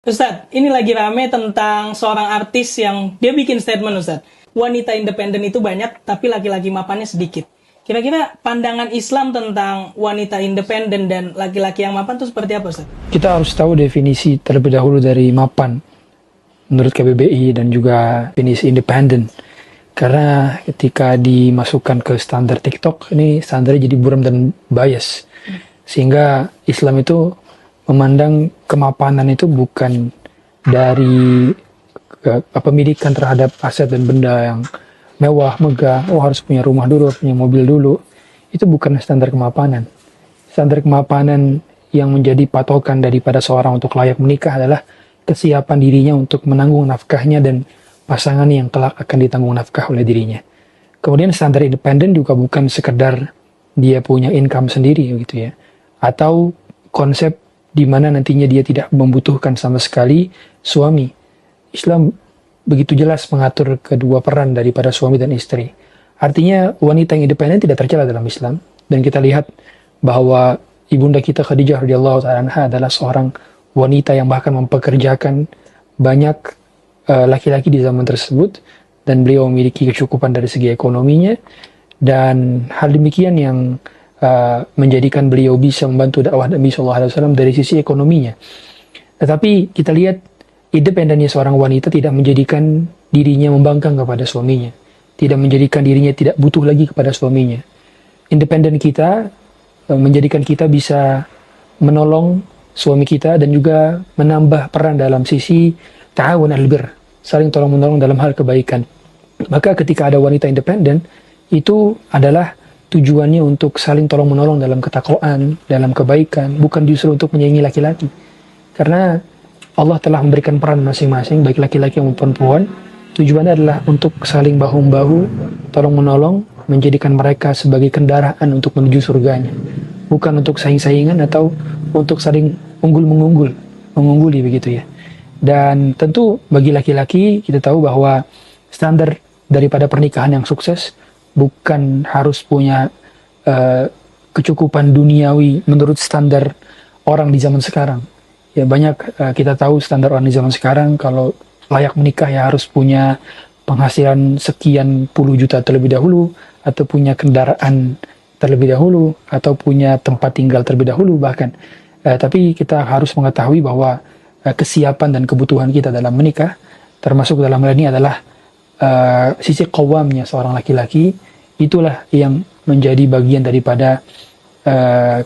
Ustadz, ini lagi rame tentang seorang artis yang dia bikin statement, Ustadz. Wanita independen itu banyak, tapi laki-laki mapannya sedikit. Kira-kira pandangan Islam tentang wanita independen dan laki-laki yang mapan itu seperti apa, Ustadz? Kita harus tahu definisi terlebih dahulu dari mapan menurut KBBI dan juga definisi independen. Karena ketika dimasukkan ke standar TikTok, ini standarnya jadi buram dan bias. Sehingga Islam itu memandang kemapanan itu bukan dari kepemilikan terhadap aset dan benda yang mewah, megah, harus punya rumah dulu, punya mobil dulu. Itu bukan standar kemapanan. Standar kemapanan yang menjadi patokan daripada seorang untuk layak menikah adalah kesiapan dirinya untuk menanggung nafkahnya dan pasangan yang kelak akan ditanggung nafkah oleh dirinya. Kemudian standar independen juga bukan sekedar dia punya income sendiri gitu ya. Atau konsep di mana nantinya dia tidak membutuhkan sama sekali suami. Islam begitu jelas mengatur kedua peran daripada suami dan istri. Artinya wanita yang independen tidak tercela dalam Islam. Dan kita lihat bahwa ibunda kita Khadijah radhiyallahu ta'ala anha adalah seorang wanita yang bahkan mempekerjakan banyak laki-laki di zaman tersebut. Dan beliau memiliki kecukupan dari segi ekonominya. Dan hal demikian yang menjadikan beliau bisa membantu dakwah Nabi SAW dari sisi ekonominya. Tetapi kita lihat independennya seorang wanita tidak menjadikan dirinya membangkang kepada suaminya. Tidak menjadikan dirinya tidak butuh lagi kepada suaminya. Independen kita menjadikan kita bisa menolong suami kita dan juga menambah peran dalam sisi ta'awun al-bir, saling tolong-menolong dalam hal kebaikan. Maka ketika ada wanita independen, itu adalah tujuannya untuk saling tolong-menolong dalam ketakwaan, dalam kebaikan, bukan justru untuk menyaingi laki-laki. Karena Allah telah memberikan peran masing-masing, baik laki-laki maupun perempuan. Tujuannya adalah untuk saling bahu-membahu, tolong-menolong, menjadikan mereka sebagai kendaraan untuk menuju surganya. Bukan untuk saing-saingan atau untuk saling mengungguli begitu ya. Dan tentu bagi laki-laki kita tahu bahwa standar daripada pernikahan yang sukses bukan harus punya kecukupan duniawi menurut standar orang di zaman sekarang. Ya banyak kita tahu standar orang di zaman sekarang kalau layak menikah ya harus punya penghasilan sekian puluh juta terlebih dahulu, atau punya kendaraan terlebih dahulu, atau punya tempat tinggal terlebih dahulu bahkan. Tapi kita harus mengetahui bahwa kesiapan dan kebutuhan kita dalam menikah, termasuk dalam hal ini adalah sisi qawamnya seorang laki-laki, itulah yang menjadi bagian daripada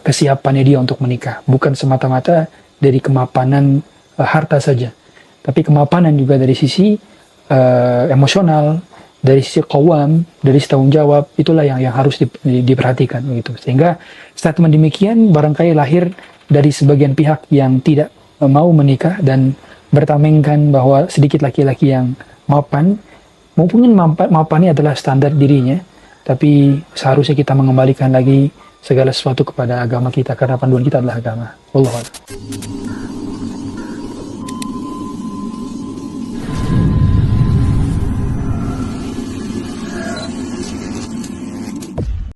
kesiapannya dia untuk menikah. Bukan semata-mata dari kemapanan harta saja, tapi kemapanan juga dari sisi emosional, dari sisi qawam, dari sisi tanggung jawab. Itulah yang harus diperhatikan begitu. Sehingga statement demikian barangkali lahir dari sebagian pihak yang tidak mau menikah dan bertamengkan bahwa sedikit laki-laki yang mapan. Mungkin mapannya adalah standar dirinya, tapi seharusnya kita mengembalikan lagi segala sesuatu kepada agama kita, karena panduan kita adalah agama. Wallahu a'lam.